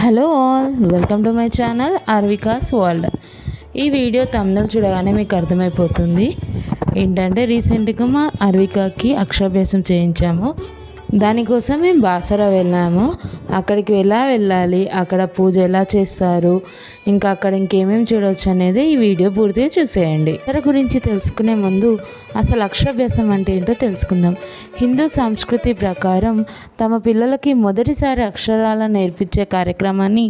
Hello all, welcome to my channel Arvikas world. ఈ video తమ్ముళ్ళు చూడగానే మీకు అర్థమైపోతుంది ఏంటంటే రీసెంట్గా మా అర్వికాకి అక్షరాభ్యాసం చేయించాము. దానికోసం మేము బాసర వెళ్ళాము. అక్కడికి వెళ్ళాలి, అక్కడ పూజ ఎలా చేస్తారు, ఇంకా అక్కడ ఇంకేమేమి చూడవచ్చు అనేది ఈ వీడియో పూర్తిగా చూసేయండి. అక్షర గురించి తెలుసుకునే ముందు అసలు అక్షరాభ్యాసం అంటే ఏంటో తెలుసుకుందాం. హిందూ సంస్కృతి ప్రకారం తమ పిల్లలకి మొదటిసారి అక్షరాలను నేర్పించే కార్యక్రమాన్ని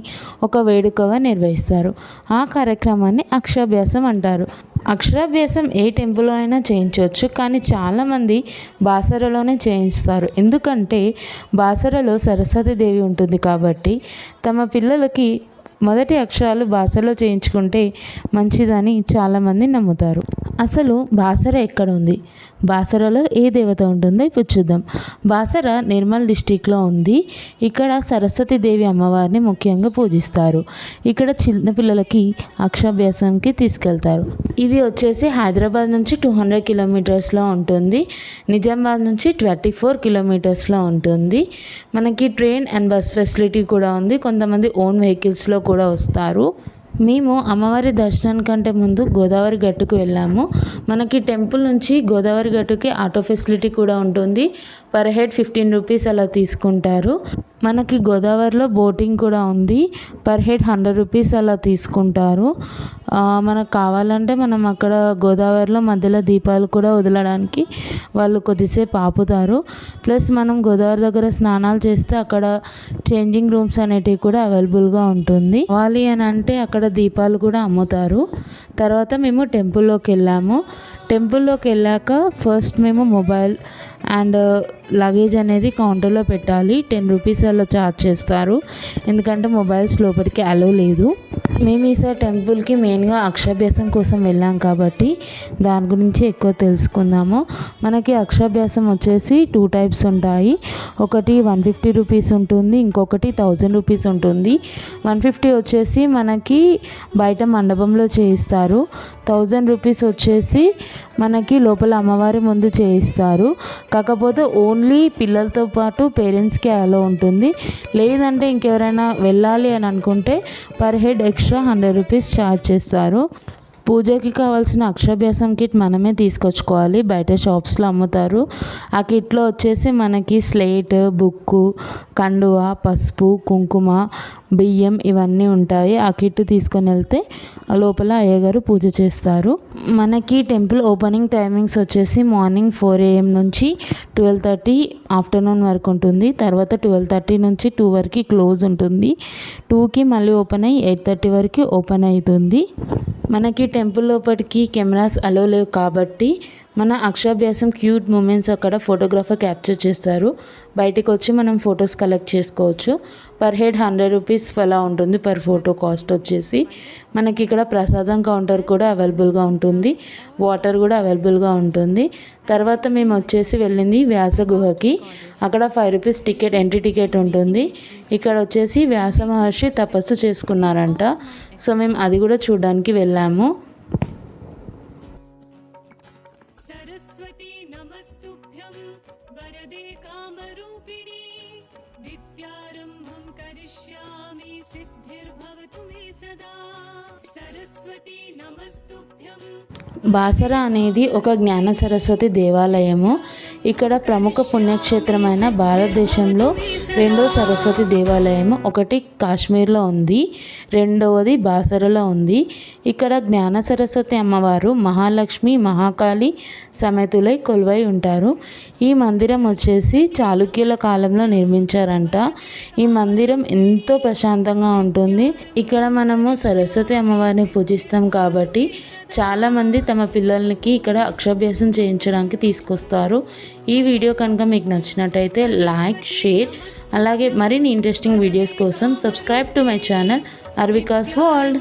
ఒక వేడుకగా నిర్వహిస్తారు. ఆ కార్యక్రమాన్ని అక్షరాభ్యాసం అంటారు. అక్షరాభ్యాసం ఏ టెంపుల్లో అయినా చేయించవచ్చు, కానీ చాలామంది బాసరలోనే చేయిస్తారు. ఎందుకంటే బాసరలో సరస్వతీదేవి ఉంటుంది కాబట్టి తమ పిల్లలకి మొదటి అక్షరాలు బాసరలో చేయించుకుంటే మంచిదని చాలామంది నమ్ముతారు. అసలు బాసర ఎక్కడ ఉంది, బాసరలో ఏ దేవత ఉంటుందో ఇప్పుడు చూద్దాం. బాసర నిర్మల్ డిస్టిక్లో ఉంది. ఇక్కడ సరస్వతీదేవి అమ్మవారిని ముఖ్యంగా పూజిస్తారు. ఇక్కడ చిన్నపిల్లలకి అక్షరాభ్యాసంకి తీసుకెళ్తారు. ఇది వచ్చేసి హైదరాబాద్ నుంచి 200 కిలోమీటర్స్లో ఉంటుంది. నిజామాబాద్ నుంచి 24 కిలోమీటర్స్లో ఉంటుంది. మనకి ట్రైన్ అండ్ బస్ ఫెసిలిటీ కూడా ఉంది. కొంతమంది ఓన్ వెహికల్స్లో కూడా వస్తారు. మేము అమ్మవారి దర్శనం కంటే ముందు గోదావరి గట్టుకు వెళ్ళాము. మనకి టెంపుల్ నుంచి గోదావరి గట్టుకి ఆటో ఫెసిలిటీ కూడా ఉంటుంది. పర్ హెడ్ 15 రూపీస్ అలా తీసుకుంటారు. మనకి గోదావరిలో బోటింగ్ కూడా ఉంది. పర్ హెడ్ 100 రూపీస్ అలా తీసుకుంటారు. మనకు కావాలంటే మనం అక్కడ గోదావరిలో మధ్యలో దీపాలు కూడా వదలడానికి వాళ్ళు కొద్దిసేపు ఆపుతారు. ప్లస్ మనం గోదావరి దగ్గర స్నానాలు చేస్తే అక్కడ చేంజింగ్ రూమ్స్ అనేటివి కూడా అవైలబుల్గా ఉంటుంది. కావాలి అని అంటే అక్కడ దీపాలు కూడా అమ్ముతారు. తర్వాత మేము టెంపుల్లోకి వెళ్ళాము. టెంపుల్లోకి వెళ్ళాక ఫస్ట్ మేము మొబైల్ అండ్ లగేజ్ అనేది కౌంటర్లో పెట్టాలి. 10 రూపీస్ అలా ఛార్జ్ చేస్తారు, ఎందుకంటే మొబైల్స్ లోపలికి అలో లేదు. మేము ఈసారి టెంపుల్కి మెయిన్గా అక్షరాభ్యాసం కోసం వెళ్ళాం కాబట్టి దాని గురించి ఎక్కువ తెలుసుకుందాము. మనకి అక్షరాభ్యాసం వచ్చేసి 2 టైప్స్ ఉంటాయి. ఒకటి 150 రూపీస్ ఉంటుంది, ఇంకొకటి 1000 రూపీస్ ఉంటుంది. 150 వచ్చేసి మనకి బయట మండపంలో చేయిస్తారు. 1000 రూపీస్ వచ్చేసి మనకి లోపల అమ్మవారి ముందు చేయిస్తారు. కాకపోతే ఓన్లీ పిల్లలతో పాటు పేరెంట్స్కి అలో ఉంటుంది. లేదంటే ఇంకెవరైనా వెళ్ళాలి అని అనుకుంటే per head extra 100 rupees charge చేస్తారు. పూజకి కావాల్సిన అక్షరాభ్యాసం కిట్ మనమే తీసుకొచ్చుకోవాలి. బయట షాప్స్లో అమ్ముతారు. ఆ కిట్లో వచ్చేసి మనకి స్లేట్, బుక్కు, కండువ, పసుపు, కుంకుమ, బియ్యం ఇవన్నీ ఉంటాయి. ఆ కిట్ తీసుకొని వెళ్తే లోపల అయ్యగారు పూజ చేస్తారు. మనకి టెంపుల్ ఓపెనింగ్ టైమింగ్స్ వచ్చేసి మార్నింగ్ 4 AM నుంచి 12:30 ఆఫ్టర్నూన్ వరకు ఉంటుంది. తర్వాత 12:30 నుంచి 2 వరకు క్లోజ్ ఉంటుంది. 2కి మళ్ళీ ఓపెన్ అయ్యి 8:30 వరకు ఓపెన్ అవుతుంది. మనకి టెంపుల్ లోపలికి కెమెరాస్ అలో లేవు కాబట్టి మన అక్షరాభ్యాసం క్యూట్ మూమెంట్స్ అక్కడ ఫోటోగ్రాఫర్ క్యాప్చర్ చేస్తారు. బయటకు వచ్చి మనం ఫొటోస్ కలెక్ట్ చేసుకోవచ్చు. పర్ హెడ్ 100 రూపీస్ అలా ఉంటుంది పర్ ఫోటో కాస్ట్ వచ్చేసి. మనకి ఇక్కడ ప్రసాదం కౌంటర్ కూడా అవైలబుల్గా ఉంటుంది. వాటర్ కూడా అవైలబుల్గా ఉంటుంది. తర్వాత మేము వచ్చేసి వెళ్ళింది వ్యాస గుహకి. అక్కడ 5 రూపీస్ టికెట్, ఎంట్రీ టికెట్ ఉంటుంది. ఇక్కడ వచ్చేసి వ్యాస మహర్షి తపస్సు చేసుకున్నారంట. సో మేము అది కూడా చూడడానికి వెళ్ళాము. బాసర అనేది ఒక జ్ఞాన సరస్వతి దేవాలయము. ఇక్కడ ప్రముఖ పుణ్యక్షేత్రమైన భారతదేశంలో 2వ సరస్వతి దేవాలయము. ఒకటి కాశ్మీర్లో ఉంది, 2వది బాసరలో ఉంది. ఇక్కడ జ్ఞాన సరస్వతి అమ్మవారు మహాలక్ష్మి, మహాకాళి సమేతులై కొలువై ఉంటారు. ఈ మందిరం వచ్చేసి చాళుక్యుల కాలంలో నిర్మించారంట. ఈ మందిరం ఎంతో ప్రశాంతంగా ఉంటుంది. ఇక్కడ మనము సరస్వతి అమ్మవారిని పూజిస్తాం కాబట్టి చాలామంది తమ పిల్లలకి ఇక్కడ అక్షరాభ్యాసం చేయించడానికి తీసుకొస్తారు. ఈ వీడియో కనుక మీకు నచ్చినట్టయితే లైక్, షేర్, అలాగే మరిన్ని ఇంట్రెస్టింగ్ వీడియోస్ కోసం subscribe to my channel Arvikas world.